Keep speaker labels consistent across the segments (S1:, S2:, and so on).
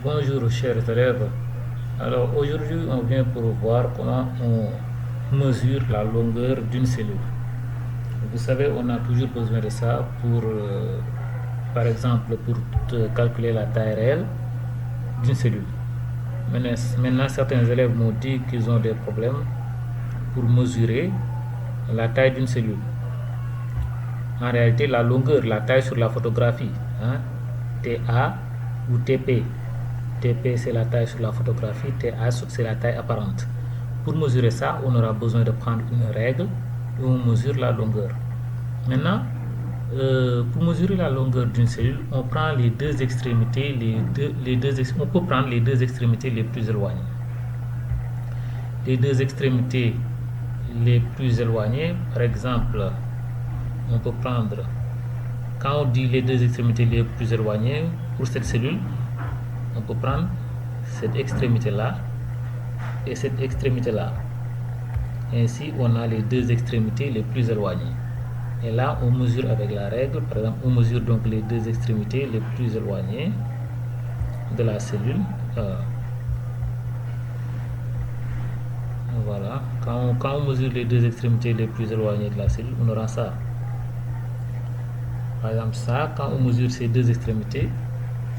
S1: Bonjour chers élèves. Alors aujourd'hui on vient pour voir comment on mesure la longueur d'une cellule. Vous savez, on a toujours besoin de ça pour, par exemple, pour calculer la taille réelle d'une cellule. Maintenant, certains élèves m'ont dit qu'ils ont des problèmes pour mesurer la taille d'une cellule. En réalité, la longueur, la taille sur la photographie, hein, TA ou TP. TP c'est la taille sur la photographie, TA c'est la taille apparente. Pour mesurer ça, on aura besoin de prendre une règle et on mesure la longueur. Maintenant, pour mesurer la longueur d'une cellule, on prend les deux extrémités, on peut prendre les deux extrémités les plus éloignées. Les deux extrémités les plus éloignées, par exemple, on peut prendre, quand on dit les deux extrémités les plus éloignées pour cette cellule, on peut prendre cette extrémité-là et cette extrémité-là. Ainsi, on a les deux extrémités les plus éloignées. Et là, on mesure avec la règle. Par exemple, on mesure donc les deux extrémités les plus éloignées de la cellule. Voilà. Quand on mesure les deux extrémités les plus éloignées de la cellule, on aura ça. Par exemple, ça, quand on mesure ces deux extrémités,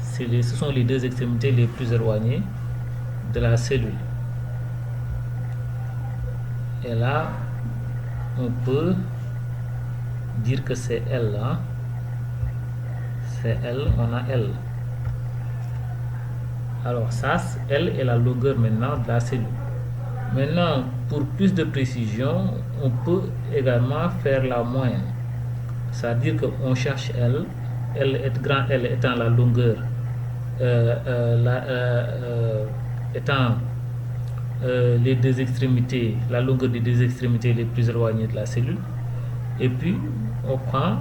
S1: ce sont les deux extrémités les plus éloignées de la cellule. Et là, on peut dire que c'est L. Hein? C'est L, on a L. Alors ça, L est la longueur maintenant de la cellule. Maintenant, pour plus de précision, on peut également faire la moyenne. C'est-à-dire qu'on cherche L, grand L étant la longueur, étant les deux extrémités, la longueur des deux extrémités les plus éloignées de la cellule. Et puis, on prend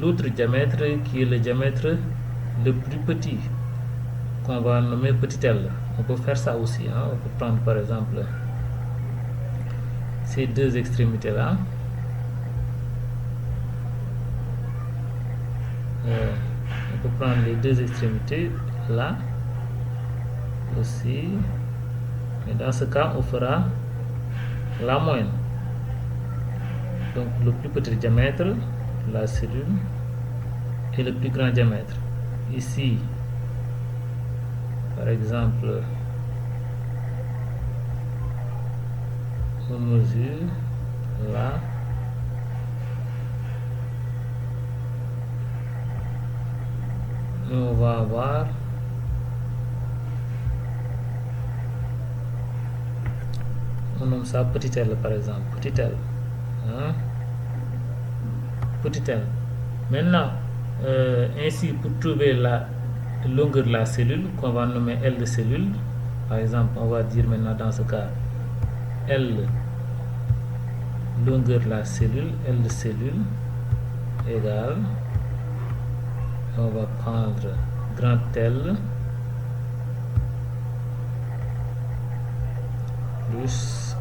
S1: l'autre diamètre qui est le diamètre le plus petit, qu'on va nommer petit l. On peut faire ça aussi. Hein. On peut prendre par exemple ces deux extrémités-là. On peut prendre les deux extrémités là aussi. Mais dans ce cas, on fera la moyenne. Donc le plus petit diamètre de la cellule et le plus grand diamètre. Ici, par exemple, on mesure là. Et on va avoir on nomme ça petit l par exemple. Petit l. Hein? Petit l. Maintenant, ainsi pour trouver la longueur de la cellule qu'on va nommer L de cellule, par exemple, on va dire maintenant dans ce cas L longueur de la cellule, L de cellule égale, on va prendre grand L plus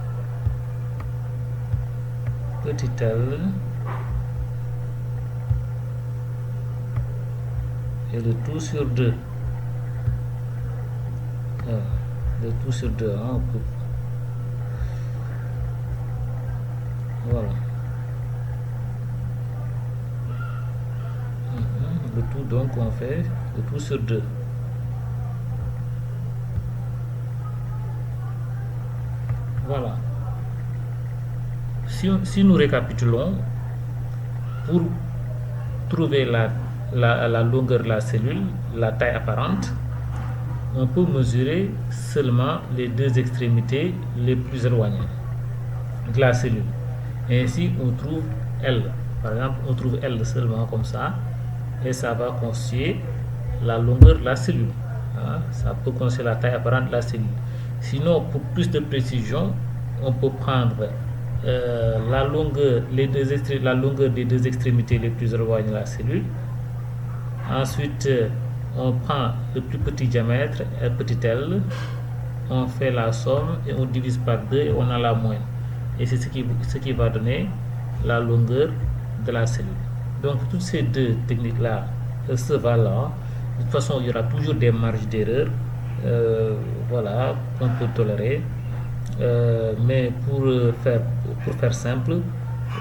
S1: petit l et le tout sur 2. Le tout sur 2, hein, voilà. Le tout, donc on fait le tout sur 2. Voilà. Si nous récapitulons, pour trouver la longueur de la cellule, la taille apparente, on peut mesurer seulement les deux extrémités les plus éloignées de la cellule. Et ainsi, on trouve L. Par exemple, on trouve L seulement comme ça, et ça va constituer la longueur de la cellule. Hein? Ça peut constituer la taille apparente de la cellule. Sinon, pour plus de précision, on peut prendre la longueur des deux extrémités les plus éloignées de la cellule. Ensuite, on prend le plus petit diamètre, petit l, on fait la somme et on divise par 2 et on a la moyenne. Et c'est ce qui va donner la longueur de la cellule. Donc, toutes ces deux techniques-là se valent. De toute façon, il y aura toujours des marges d'erreur, voilà, qu'on peut tolérer. Mais pour faire simple,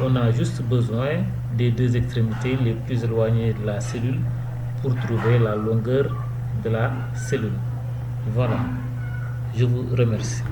S1: on a juste besoin des deux extrémités les plus éloignées de la cellule pour trouver la longueur de la cellule. Voilà, je vous remercie.